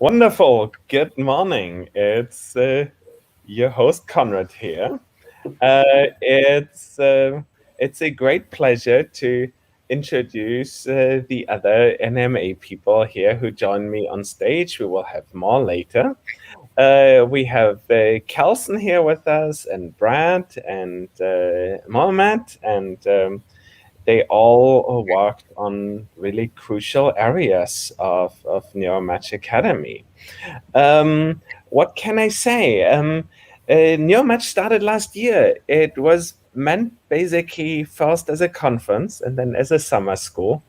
Wonderful. Good morning. It's your host Conrad here. It's a great pleasure to introduce the other NMA people here who join me on stage. We will have more later. We have Kelson here with us, and Brad, and Mohammed, and they all worked on really crucial areas of Neuromatch Academy. What can I say? Neuromatch started last year. It was meant basically first as a conference and then as a summer school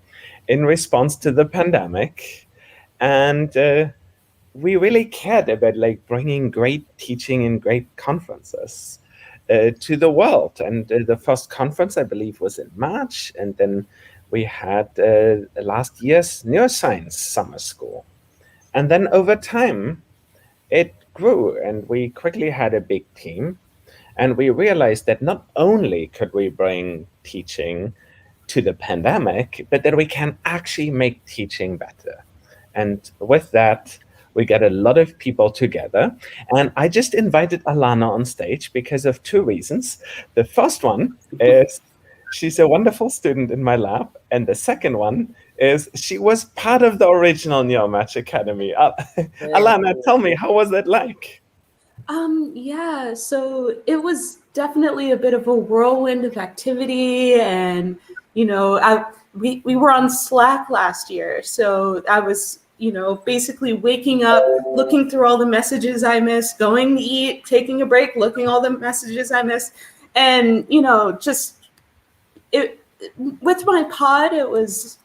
in response to the pandemic. And we really cared about like bringing great teaching and great conferences to the world. And the first conference, I believe, was in March, and then we had last year's neuroscience summer school. And then over time, it grew, and we quickly had a big team. And we realized that not only could we bring teaching to the pandemic, but that we can actually make teaching better. And with that, we get a lot of people together. And I just invited Alana on stage because of two reasons. The first one is she's a wonderful student in my lab. And the second one is she was part of the original Neuromatch Academy. Alana, tell me, how was that like? Yeah, so it was definitely a bit of a whirlwind of activity, and we were on Slack last year, so I was basically waking up, looking through all the messages I missed, going to eat, taking a break, looking all the messages I missed, and just it with my pod, it was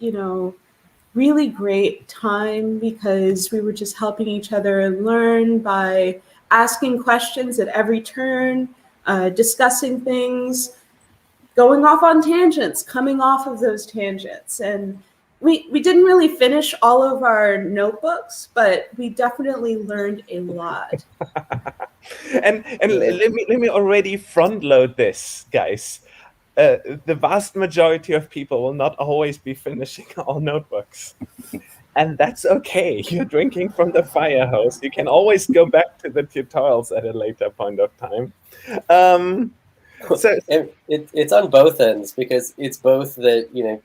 really great time because we were just helping each other learn by asking questions at every turn, discussing things, going off on tangents, coming off of those tangents. And we didn't really finish all of our notebooks, but we definitely learned a lot. And let me already front load this, guys. The vast majority of people will not always be finishing all notebooks. And that's okay. You're drinking from the fire hose. You can always go back to the tutorials at a later point of time. It's on both ends, because it's both that you're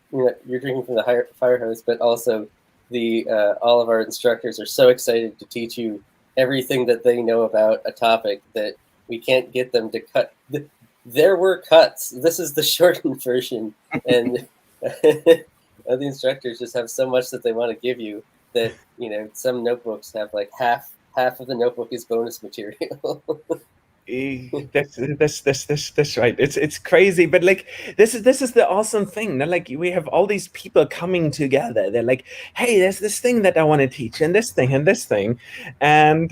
drinking from the fire hose, but also the all of our instructors are so excited to teach you everything that they know about a topic that we can't get them to cut. There were cuts. This is the shortened version, and the instructors just have so much that they want to give you that some notebooks have like half of the notebook is bonus material. That's right. It's crazy, but like this is the awesome thing. Like we have all these people coming together. They're like, hey, there's this thing that I want to teach, and this thing, and this thing, and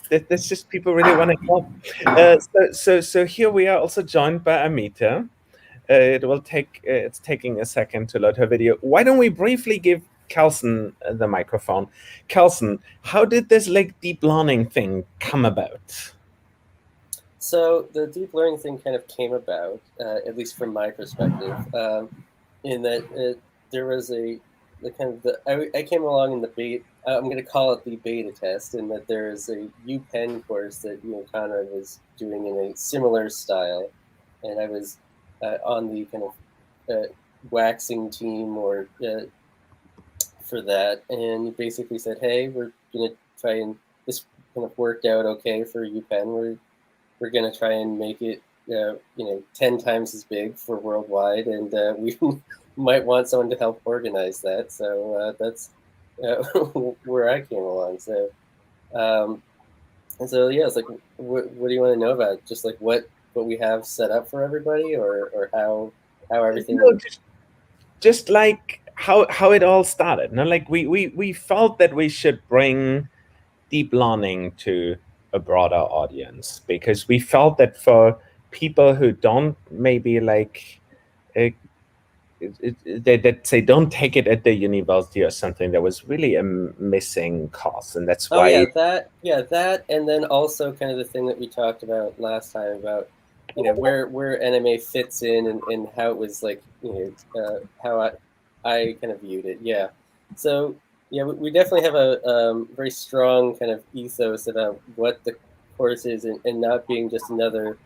that's just people really want to help. So here we are, also joined by Amita. It's taking a second to load her video. Why don't we briefly give Kelson the microphone? Kelson, how did this like deep learning thing come about? So the deep learning thing kind of came about, at least from my perspective, in that there was I came along in the beta. I'm going to call it the beta test, in that there is a UPenn course that Conrad was doing in a similar style, and I was on the kind of waxing team or for that, and he basically said, "Hey, we're going to try and this kind of worked out okay for UPenn. We're going to try and make it, 10 times as big for worldwide, and we might want someone to help organize that." So that's where I came along. So, and so yeah, it's like, what do you want to know about? Just like what we have set up for everybody, or how everything. No, just like how it all started. No, like we felt that we should bring deep learning to a broader audience, because we felt that for people who don't maybe like that say don't take it at the university or something, there was really a missing cost, and that's why. That, and then also kind of the thing that we talked about last time about where NMA fits in, and how it was like how I kind of viewed it. Yeah, so yeah, we definitely have a very strong kind of ethos about what the course is, and not being just another,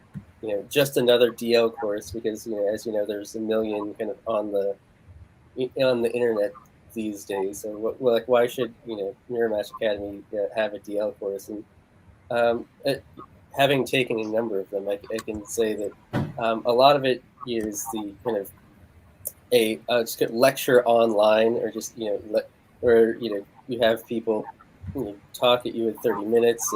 just another DL course, because as you know, there's a million kind of on the internet these days. So like, why should Neuromatch Academy have a DL course? And having taken a number of them, I can say that a lot of it is the kind of a just lecture online, or just where you have people talk at you in 30 minutes,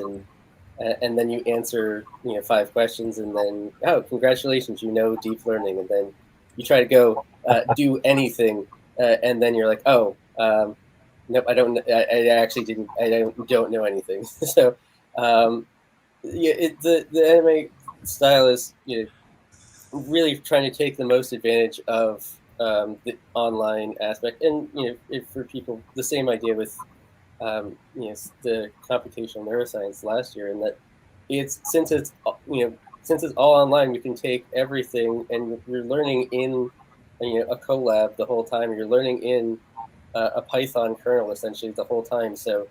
and then you answer 5 questions, and then, oh, congratulations, deep learning, and then you try to go do anything, and then you're like, oh, nope, I don't, I actually didn't, I don't know anything. So yeah, the anime style is really trying to take the most advantage of the online aspect, and for people, the same idea with the computational neuroscience last year, and that it's since it's all online, you can take everything, and you're learning in a collab the whole time. You're learning in a Python kernel essentially the whole time. So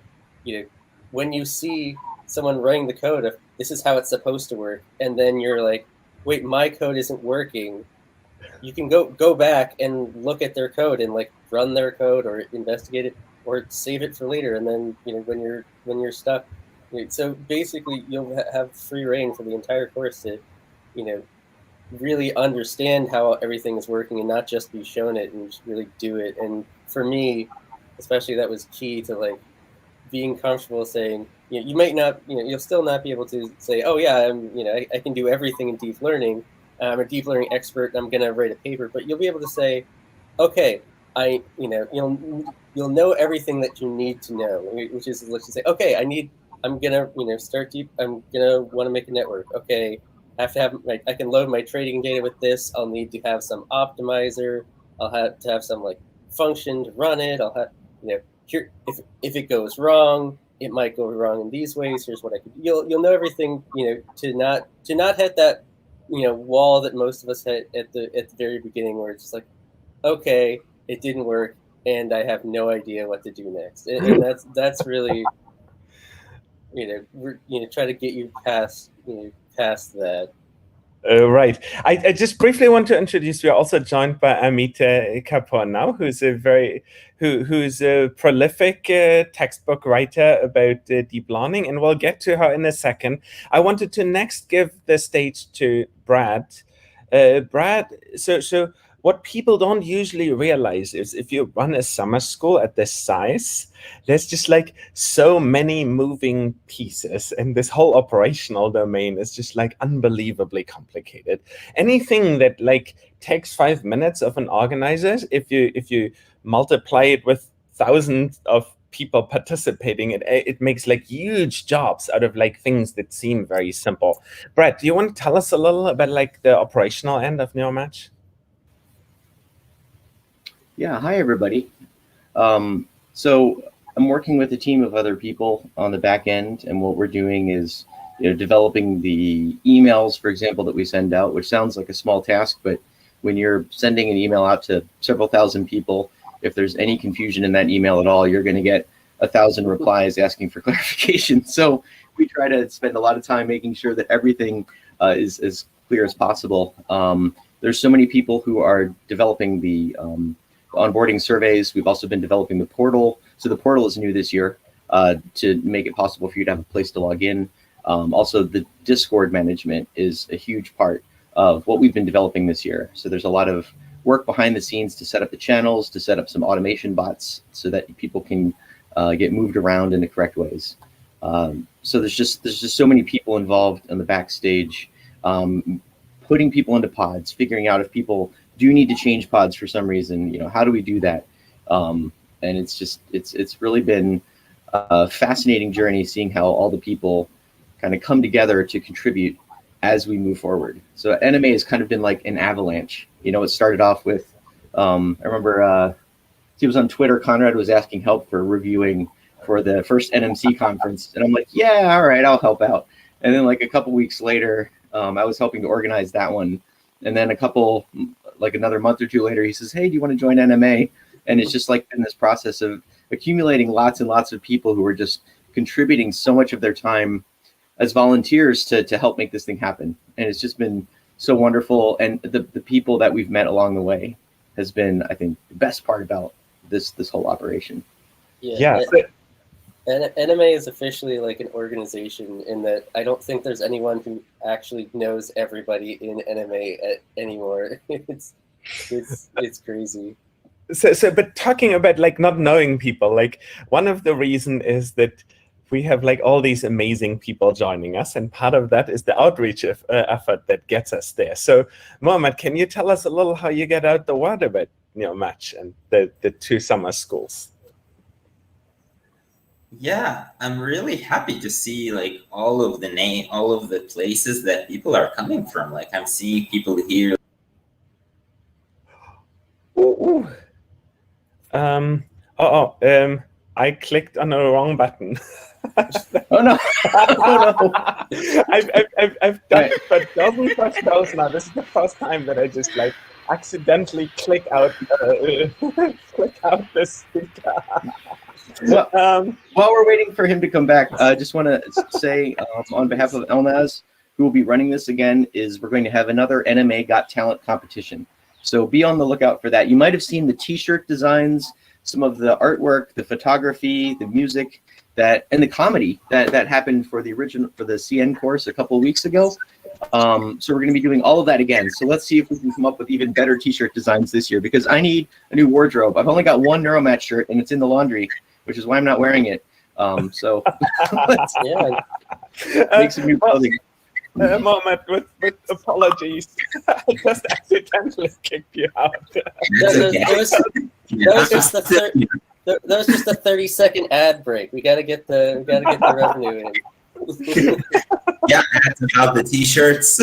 when you see someone writing the code of, this is how it's supposed to work, and then you're like, wait, my code isn't working, you can go back and look at their code and like run their code or investigate it or save it for later. And then when you're stuck, so basically you'll have free reign for the entire course to you know really understand how everything is working, and not just be shown it, and just really do it. And for me especially, that was key to like being comfortable saying, you might not, you'll still not be able to say, oh yeah, I can do everything in deep learning. I'm a deep learning expert. I'm going to write a paper, but you'll be able to say, okay, you'll know everything that you need to know, which is, let's just say, okay, I'm going to, start deep. I'm going to want to make a network. Okay. I have to have, I can load my trading data with this. I'll need to have some optimizer. I'll have to have some like function to run it. I'll have, here, if it goes wrong, it might go wrong in these ways. Here's what I could. You'll know everything. To not hit that wall that most of us hit at the very beginning, where it's just like, okay, it didn't work, and I have no idea what to do next. And that's really try to get you past past that. Right. I just briefly want to introduce. We are also joined by Amita Kapoor now, who's a prolific textbook writer about deep learning, and we'll get to her in a second. I wanted to next give the stage to Brad. Brad, so what people don't usually realize is, if you run a summer school at this size, there's just like so many moving pieces, and this whole operational domain is just like unbelievably complicated. Anything that like takes 5 minutes of an organizer, if you multiply it with thousands of people participating, it makes like huge jobs out of like things that seem very simple. Brett, do you want to tell us a little about like the operational end of Neuromatch? Yeah, hi everybody. So I'm working with a team of other people on the back end, and what we're doing is, developing the emails, for example, that we send out, which sounds like a small task, but when you're sending an email out to several thousand people, if there's any confusion in that email at all, you're going to get 1,000 replies asking for clarification. So we try to spend a lot of time making sure that everything is as clear as possible. There's so many people who are developing the onboarding surveys. We've also been developing the portal. So the portal is new this year to make it possible for you to have a place to log in. Also, the Discord management is a huge part of what we've been developing this year. So there's a lot of work behind the scenes to set up the channels, to set up some automation bots so that people can get moved around in the correct ways. So there's just so many people involved in the backstage, putting people into pods, figuring out if people do need to change pods for some reason. How do we do that? And it's really been a fascinating journey, seeing how all the people kind of come together to contribute as we move forward. So NMA has kind of been like an avalanche. It started off with, I remember he was on Twitter, Conrad was asking help for reviewing for the first NMC conference. And I'm like, yeah, all right, I'll help out. And then like a couple weeks later, I was helping to organize that one. And then another month or two later, he says, hey, do you want to join NMA? And it's just like in this process of accumulating lots and lots of people who are just contributing so much of their time as volunteers to help make this thing happen. And it's just been so wonderful. And the people that we've met along the way has been, I think, the best part about this whole operation. Yeah. Anime is officially like an organization in that I don't think there's anyone who actually knows everybody in anime anymore. It's crazy. So, but talking about like not knowing people, like one of the reason is that we have like all these amazing people joining us, and part of that is the outreach effort that gets us there. So, Mohammed, can you tell us a little how you get out the word about Neuromatch and the two summer schools? Yeah, I'm really happy to see like all of the places that people are coming from. Like I'm seeing people here. Ooh. I clicked on the wrong button. Oh no! Oh no! I've done it for dozens of shows now. This is the first time that I just like accidentally click out the speaker. Well, while we're waiting for him to come back, I just want to say on behalf of Elnaz, who will be running this again, is we're going to have another NMA Got Talent competition. So be on the lookout for that. You might have seen the T-shirt designs, some of the artwork, the photography, the music, and the comedy that happened for the CN course a couple of weeks ago. So we're going to be doing all of that again. So let's see if we can come up with even better T-shirt designs this year, because I need a new wardrobe. I've only got one Neuromatch shirt, and it's in the laundry, which is why I'm not wearing it. So let's make some new clothing. Mohammed, with apologies, I just accidentally kicked you out. That was just a 30-second ad break. We gotta get the revenue in. Yeah, that's about the T-shirts.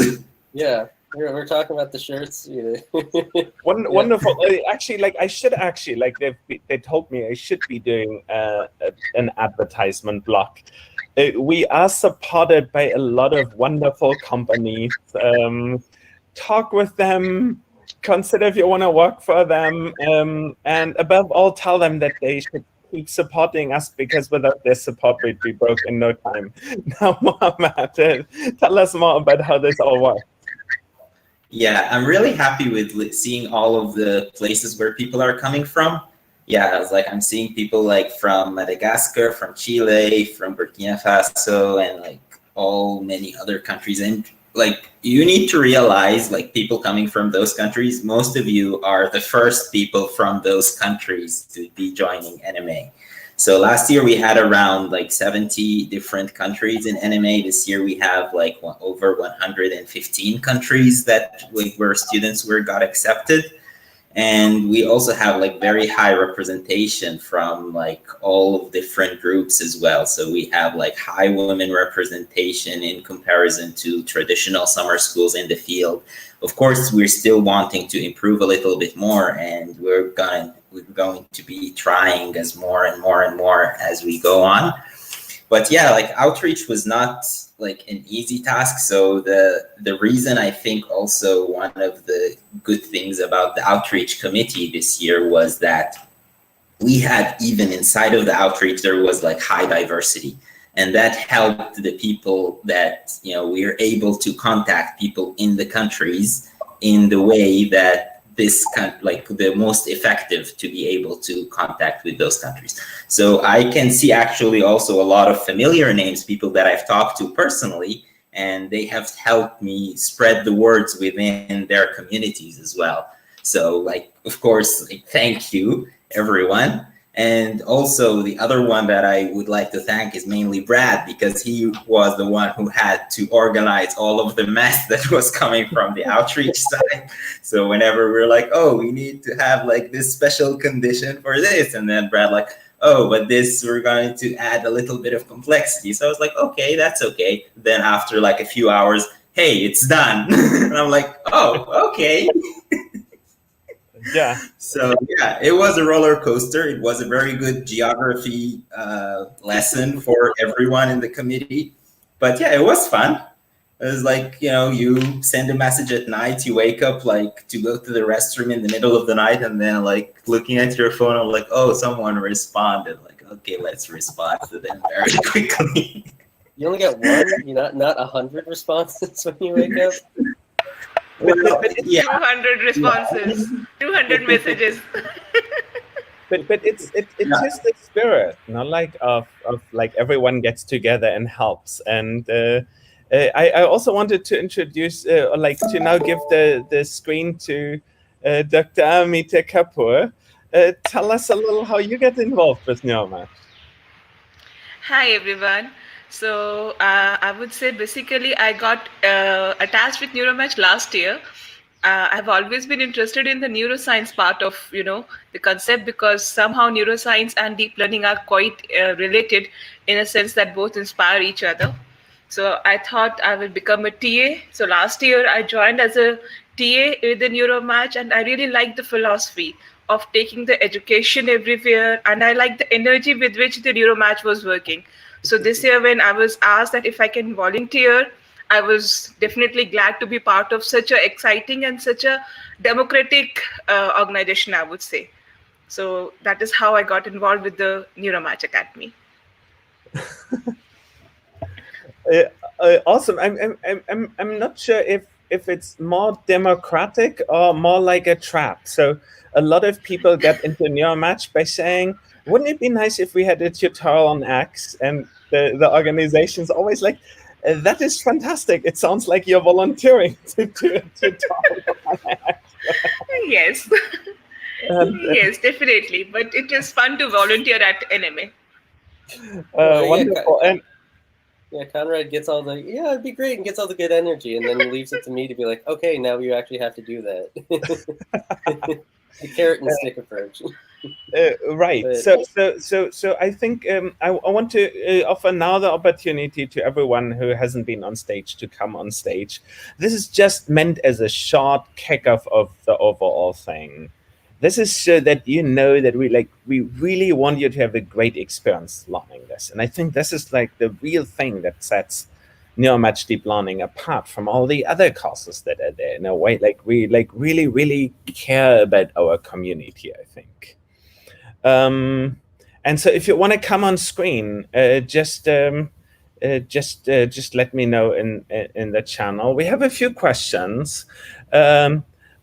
Yeah, we're talking about the shirts. Wonderful. Actually, like I should actually like they told me I should be doing an advertisement block. We are supported by a lot of wonderful companies. Talk with them. Consider if you want to work for them, and above all, tell them that they should keep supporting us, because without their support, we'd be broke in no time. Now, Mohammed, tell us more about how this all works. Yeah, I'm really happy with seeing all of the places where people are coming from. Yeah, I'm seeing people like from Madagascar, from Chile, from Burkina Faso, and like many other countries. And like you need to realize, like people coming from those countries, most of you are the first people from those countries to be joining NMA. So last year we had around like 70 different countries in NMA. This year we have like over 115 countries that where students got accepted. And we also have like very high representation from like all different groups as well. So we have like high women representation in comparison to traditional summer schools in the field. Of course, we're still wanting to improve a little bit more, and we're going to be trying as more and more and more as we go on. But yeah, like outreach was not like an easy task. So the reason I think also one of the good things about the outreach committee this year was that we had, even inside of the outreach, there was like high diversity. And that helped the people that, we are able to contact people in the countries in the way that like the most effective to be able to contact with those countries. So I can see actually also a lot of familiar names, people that I've talked to personally, and they have helped me spread the words within their communities as well. So like, of course, like, thank you everyone. And also the other one that I would like to thank is mainly Brad, because he was the one who had to organize all of the mess that was coming from the outreach side. So whenever we're like, oh, we need to have like this special condition for this, and then Brad like, oh, but this, we're going to add a little bit of complexity. So I was like, okay, that's okay. Then after like a few hours, hey, it's done. And I'm like, oh, okay. Yeah. So yeah, it was a roller coaster. It was a very good geography lesson for everyone in the committee. But yeah, it was fun. It's like, you send a message at night, you wake up like to go to the restroom in the middle of the night, and then like looking at your phone, I'm like, oh, someone responded. Like, okay, let's respond to them very quickly. You only get one, not 100 responses when you wake up. Well, yeah, 200 responses, 200 messages. but it's just the spirit, like of like everyone gets together and helps. And I also wanted to introduce, or like to now give the screen to Dr. Amita Kapoor. Tell us a little how you get involved with Neuromatch. Hi everyone. So I would say basically I got attached with Neuromatch last year. I've always been interested in the neuroscience part of the concept, because somehow neuroscience and deep learning are quite related, in a sense that both inspire each other. So I thought I will become a TA. So last year I joined as a TA with the Neuromatch, and I really liked the philosophy of taking the education everywhere, and I liked the energy with which the Neuromatch was working. So this year, when I was asked that if I can volunteer, I was definitely glad to be part of such a exciting and such a democratic organization, I would say. So that is how I got involved with the Neuromatch Academy. Awesome. I'm not sure if it's more democratic or more like a trap. So a lot of people get into Neuromatch by saying, wouldn't it be nice if we had a tutorial on X? And the organization's always like, that is fantastic. It sounds like you're volunteering to do a tutorial on X. Yes. Yes, definitely. But it is fun to volunteer at NMA. Wonderful. Yeah, Conrad gets all the, it'd be great, and gets all the good energy, and then leaves it to me to be like, okay, now you actually have to do that. The carrot and stick approach. Right. But, So I think I want to offer now the opportunity to everyone who hasn't been on stage to come on stage. This is just meant as a short kickoff of the overall thing. This is so that you know that we really want you to have a great experience learning this. And I think this is like the real thing that sets Neuromatch Deep Learning apart from all the other courses that are there. In a way, we really care about our community, I think. And so if you want to come on screen, just let me know in the channel. We have a few questions.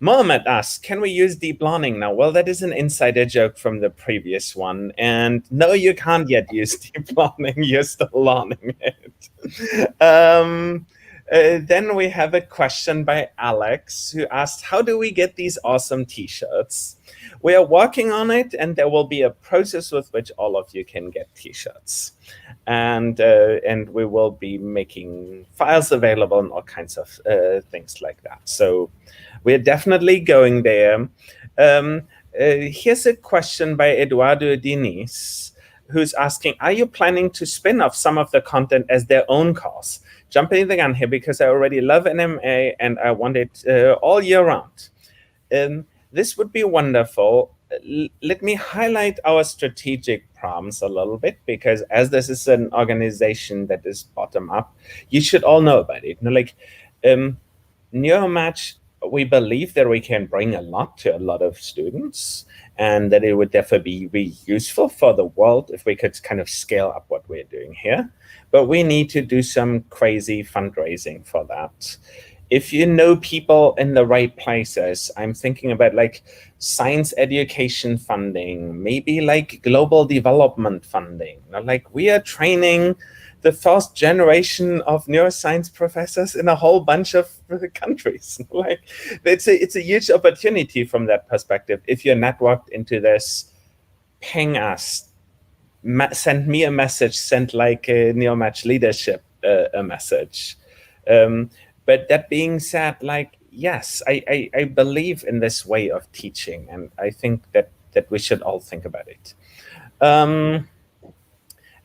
Mohammed asks, can we use deep learning now? Well, that is an insider joke from the previous one. And no, you can't yet use deep learning. You're still learning it. Then we have a question by Alex, who asked, how do we get these awesome t-shirts? We are working on it, and there will be a process with which all of you can get t-shirts. And we will be making files available and all kinds of things like that. So we're definitely going there. Here's a question by Eduardo Diniz, who's asking, are you planning to spin off some of the content as their own course? Jumping the gun here because I already love NMA and I want it all year round. This would be wonderful. Let me highlight our strategic problems a little bit, because as this is an organization that is bottom up, you should all know about it. Neuromatch, we believe that we can bring a lot to a lot of students, and that it would definitely be useful for the world if we could kind of scale up what we're doing here. But we need to do some crazy fundraising for that. If you know people in the right places, I'm thinking about like science education funding, maybe like global development funding. Like we are training the first generation of neuroscience professors in a whole bunch of countries. Like it's a huge opportunity from that perspective. If you're networked into this, ping us, send me a message, send like a Neuromatch leadership a message. But that being said, like, yes, I believe in this way of teaching, and I think that we should all think about it.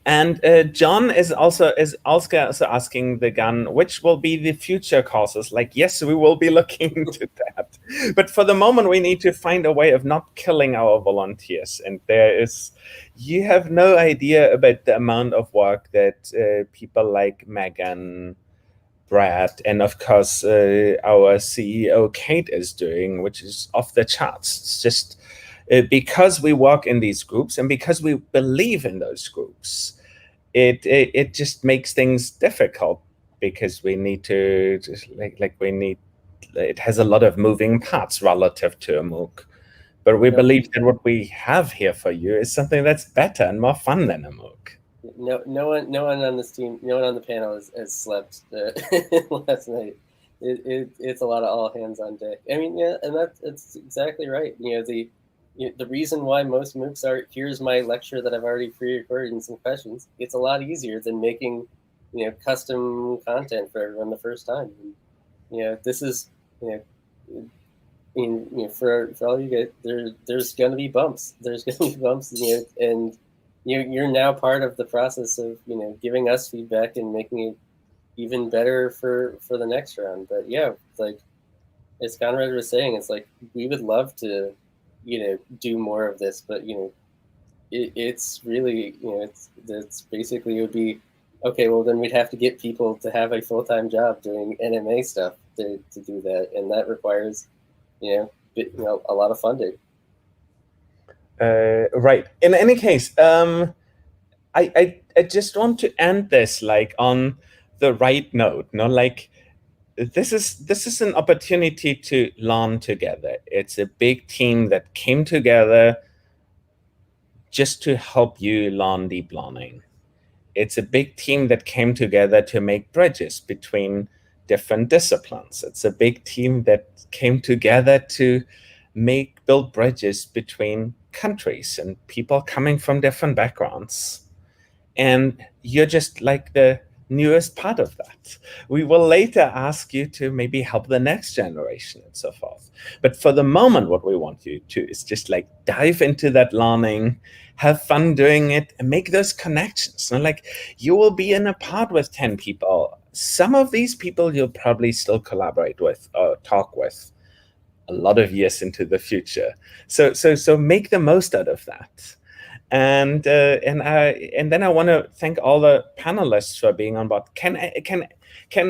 And John is also asking the gun, which will be the future courses? Like, yes, we will be looking into that. But for the moment, we need to find a way of not killing our volunteers. And you have no idea about the amount of work that people like Megan, Brad, and of course our CEO Kate is doing, which is off the charts. It's just because we work in these groups and because we believe in those groups, it just makes things difficult because we need to just we need it has a lot of moving parts relative to a MOOC. But we believe that what we have here for you is something that's better and more fun than a MOOC. No one on this team, no one on the panel has slept last night. It's a lot of all hands on deck. I mean, yeah, and that's exactly right. The reason why most MOOCs are, here's my lecture that I've already pre-recorded and some questions. It's a lot easier than making custom content for everyone the first time. And, this is for all you guys, there's going to be bumps. There's going to be bumps, and you're now part of the process of giving us feedback and making it even better for the next round. But yeah, like as Conrad was saying, it's like we would love to do more of this, but it's really it's basically, it would be okay, well then we'd have to get people to have a full-time job doing NMA stuff to do that, and that requires a lot of funding. Right. In any case, I just want to end this on the right note. This is an opportunity to learn together. It's a big team that came together just to help you learn deep learning. It's a big team that came together to make bridges between different disciplines. It's a big team that came together to build bridges between countries and people coming from different backgrounds. And you're just like the newest part of that. We will later ask you to maybe help the next generation and so forth. But for the moment, what we want you to is just dive into that learning, have fun doing it, and make those connections. And you will be in a pod with 10 people. Some of these people you'll probably still collaborate with or talk with a lot of years into the future. So make the most out of that. And then I want to thank all the panelists for being on board. Can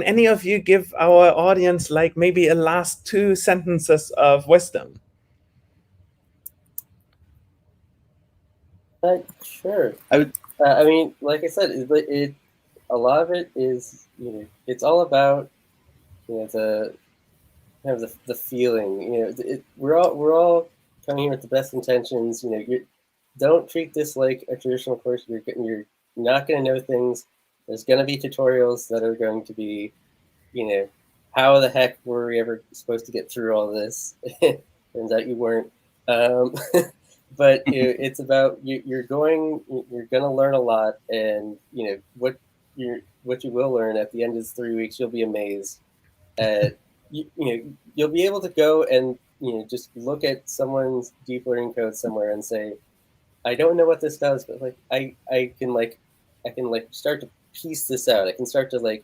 any of you give our audience maybe a last 2 sentences of wisdom? Sure. I mean, like I said, a lot of it is it's all about the the feeling. We're all coming here with the best intentions. Don't treat this like a traditional course. You're not going to know things. There's going to be tutorials that are going to be, how the heck were we ever supposed to get through all this? Turns out you weren't. But it's about you're going to learn a lot, and what you will learn at the end of 3 weeks, you'll be amazed at. You'll be able to go and just look at someone's deep learning code somewhere and say, I don't know what this does, but I can start to piece this out. I can start to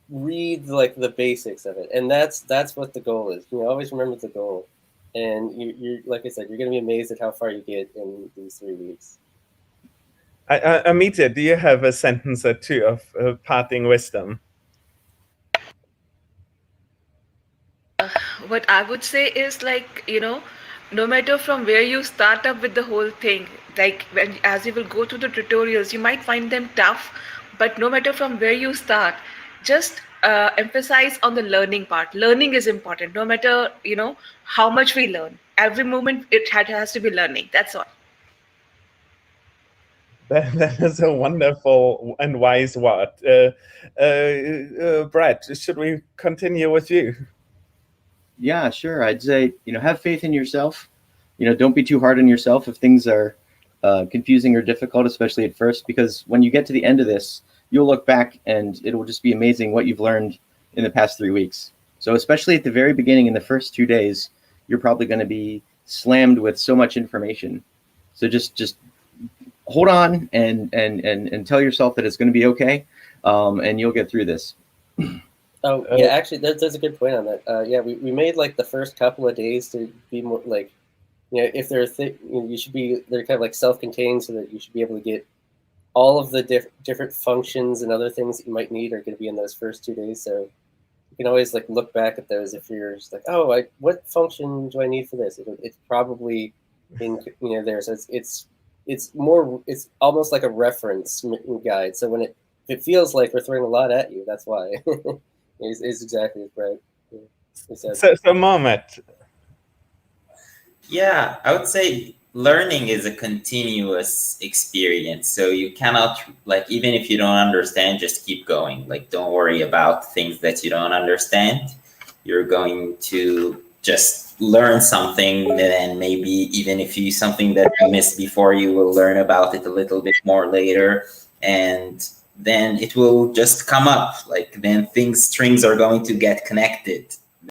read the basics of it, and that's what the goal is. Always remember the goal, and you like I said, you're going to be amazed at how far you get in these 3 weeks. Amita, do you have a sentence or two of parting wisdom? What I would say is no matter from where you start up with the whole thing, as you will go through the tutorials, you might find them tough, but no matter from where you start, just emphasize on the learning part. Learning is important, no matter how much we learn. Every moment it has to be learning. That's all. That is a wonderful and wise word. Brad, should we continue with you? Yeah, sure. I'd say, have faith in yourself. Don't be too hard on yourself if things are confusing or difficult, especially at first, because when you get to the end of this, you'll look back and it will just be amazing what you've learned in the past 3 weeks. So especially at the very beginning, in the first 2 days, you're probably going to be slammed with so much information. So just hold on and tell yourself that it's going to be okay, and you'll get through this. Oh yeah, actually, that's a good point on that. Yeah, we made the first couple of days to be more if there are you should be, they're kind of self-contained, so that you should be able to get all of the different functions and other things that you might need are going to be in those first 2 days. So you can always like look back at those if you're just like, oh, what function do I need for this? It's probably in there. So it's almost like a reference guide. So when if it feels like we're throwing a lot at you, that's why. Is exactly right. So Mohammed. Yeah, I would say learning is a continuous experience. So you cannot, like, even if you don't understand, just keep going. Like, don't worry about things that you don't understand. You're going to just learn something, and maybe even if you something that you missed before, you will learn about it a little bit more later. And then it will just come up. Like, then strings are going to get connected.